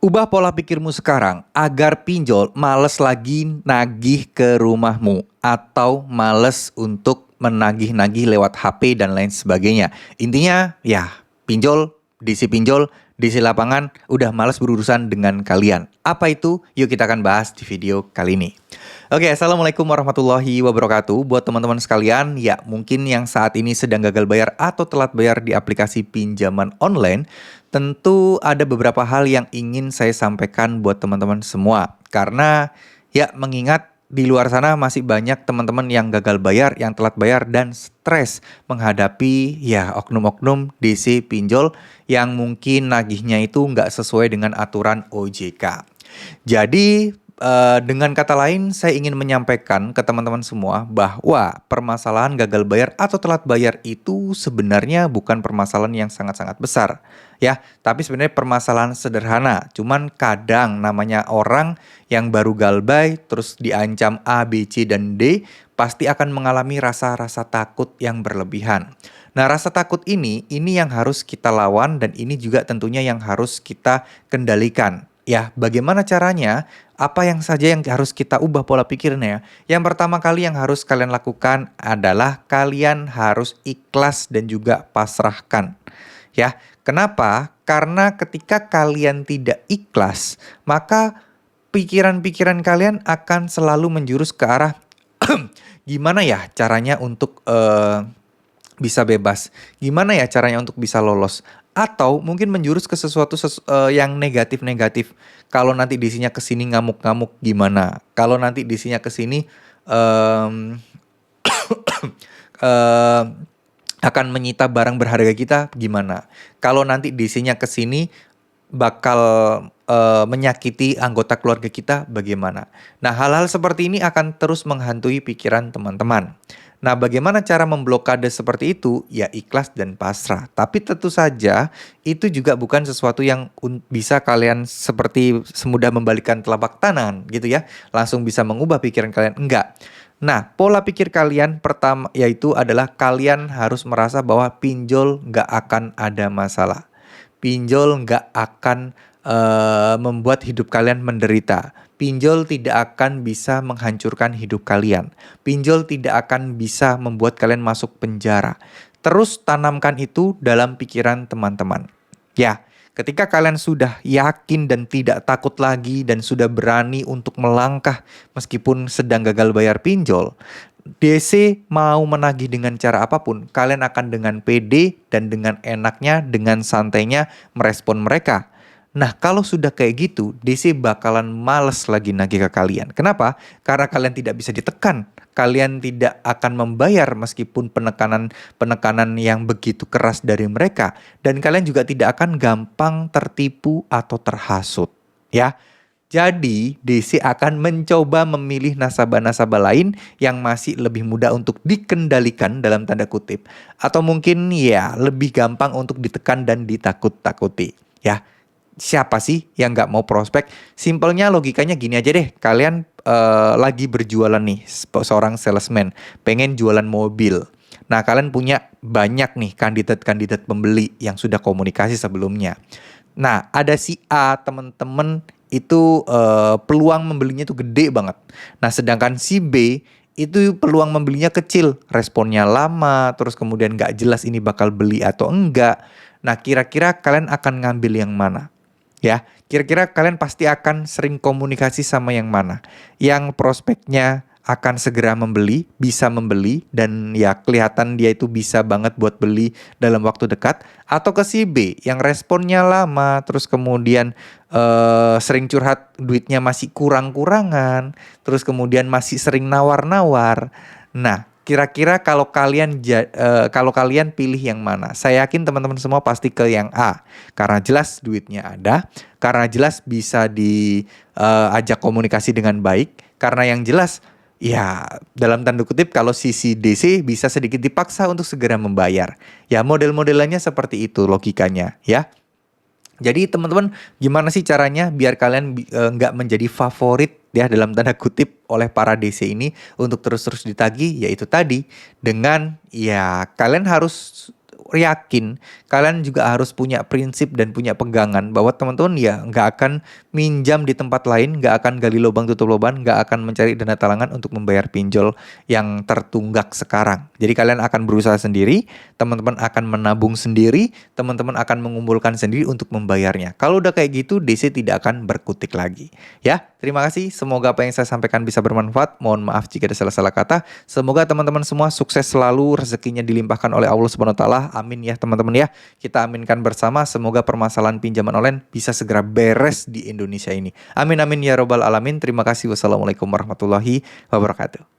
Ubah pola pikirmu sekarang agar pinjol males lagi nagih ke rumahmu atau males untuk menagih-nagih lewat HP dan lain sebagainya. Intinya ya pinjol, diisi lapangan, udah males berurusan dengan kalian. Apa itu? Yuk kita akan bahas di video kali ini. Oke, Assalamualaikum warahmatullahi wabarakatuh. Buat teman-teman sekalian, ya mungkin yang saat ini sedang gagal bayar atau telat bayar di aplikasi pinjaman online, tentu ada beberapa hal yang ingin saya sampaikan buat teman-teman semua. Karena ya mengingat di luar sana masih banyak teman-teman yang gagal bayar, yang telat bayar dan stres menghadapi ya oknum-oknum DC pinjol yang mungkin nagihnya itu nggak sesuai dengan aturan OJK. Jadi dengan kata lain, saya ingin menyampaikan ke teman-teman semua bahwa permasalahan gagal bayar atau telat bayar itu sebenarnya bukan permasalahan yang sangat-sangat besar, ya. Tapi sebenarnya permasalahan sederhana. Cuman kadang namanya orang yang baru galbay, terus diancam A, B, C, dan D, pasti akan mengalami rasa-rasa takut yang berlebihan. Nah, rasa takut ini yang harus kita lawan dan ini juga tentunya yang harus kita kendalikan. Ya, bagaimana caranya? Apa yang saja yang harus kita ubah pola pikirnya? Yang pertama kali yang harus kalian lakukan adalah kalian harus ikhlas dan juga pasrahkan. Ya, kenapa? Karena ketika kalian tidak ikhlas, maka pikiran-pikiran kalian akan selalu menjurus ke arah gimana ya caranya untuk bisa bebas. Gimana ya caranya untuk bisa lolos? Atau mungkin menjurus ke sesuatu yang negatif-negatif. Kalau nanti disinya ke sini ngamuk-ngamuk gimana? Kalau nanti disinya ke sini em, em, akan menyita barang berharga kita gimana? Kalau nanti disinya ke sini bakal menyakiti anggota keluarga kita bagaimana? Nah, hal-hal seperti ini akan terus menghantui pikiran teman-teman. Nah, bagaimana cara memblokade seperti itu? Ya ikhlas dan pasrah. Tapi tentu saja itu juga bukan sesuatu yang bisa kalian seperti semudah membalikkan telapak tangan gitu ya. Langsung bisa mengubah pikiran kalian. Enggak. Nah, pola pikir kalian pertama yaitu adalah kalian harus merasa bahwa pinjol nggak akan ada masalah. Pinjol nggak akan membuat hidup kalian menderita. Pinjol tidak akan bisa menghancurkan hidup kalian. Pinjol tidak akan bisa membuat kalian masuk penjara. Terus tanamkan itu dalam pikiran teman-teman. Ya, ketika kalian sudah yakin dan tidak takut lagi dan sudah berani untuk melangkah meskipun sedang gagal bayar pinjol, DC mau menagih dengan cara apapun, kalian akan dengan pede dan dengan enaknya, dengan santainya merespon mereka. Nah, kalau sudah kayak gitu, DC bakalan males lagi nagih ke kalian. Kenapa? Karena kalian tidak bisa ditekan. Kalian tidak akan membayar meskipun penekanan yang begitu keras dari mereka. Dan kalian juga tidak akan gampang tertipu atau terhasut. Ya. Jadi, DC akan mencoba memilih nasabah-nasabah lain yang masih lebih mudah untuk dikendalikan dalam tanda kutip. Atau mungkin ya lebih gampang untuk ditekan dan ditakut-takuti. Ya. Siapa sih yang nggak mau prospek? Simpelnya logikanya gini aja deh. Kalian lagi berjualan nih, seorang salesman, pengen jualan mobil. Nah, kalian punya banyak nih kandidat-kandidat pembeli yang sudah komunikasi sebelumnya. Nah, ada si A, temen-temen itu peluang membelinya itu gede banget. Nah, sedangkan si B itu peluang membelinya kecil, responnya lama, terus kemudian nggak jelas ini bakal beli atau enggak. Nah, kira-kira kalian akan ngambil yang mana? Ya, kira-kira kalian pasti akan sering komunikasi sama yang mana? Yang prospeknya akan segera membeli, bisa membeli, dan ya kelihatan dia itu bisa banget buat beli dalam waktu dekat. Atau ke si B, yang responnya lama, terus kemudian sering curhat, duitnya masih kurang-kurangan, terus kemudian masih sering nawar-nawar. Nah, kira-kira kalau kalian pilih yang mana? Saya yakin teman-teman semua pasti ke yang A. Karena jelas duitnya ada, karena jelas bisa diajak komunikasi dengan baik, karena yang jelas ya dalam tanda kutip kalau sisi DC bisa sedikit dipaksa untuk segera membayar. Ya model-modelannya seperti itu logikanya ya. Jadi teman-teman gimana sih caranya biar kalian nggak menjadi favorit ya dalam tanda kutip oleh para DC ini untuk terus-terus ditagih? Yaitu tadi dengan ya kalian harus yakin, kalian juga harus punya prinsip dan punya pegangan bahwa teman-teman ya nggak akan minjam di tempat lain, nggak akan gali lubang tutup lubang, nggak akan mencari dana talangan untuk membayar pinjol yang tertunggak sekarang. Jadi kalian akan berusaha sendiri, teman-teman akan menabung sendiri, teman-teman akan mengumpulkan sendiri untuk membayarnya. Kalau udah kayak gitu, DC tidak akan berkutik lagi. Ya, terima kasih. Semoga apa yang saya sampaikan bisa bermanfaat. Mohon maaf jika ada salah-salah kata. Semoga teman-teman semua sukses selalu, rezekinya dilimpahkan oleh Allah Subhanahu wa taala. Amin ya teman-teman ya. Kita aminkan bersama, semoga permasalahan pinjaman online bisa segera beres di Indonesia ini. Amin amin ya robbal alamin. Terima kasih. Wassalamualaikum warahmatullahi wabarakatuh.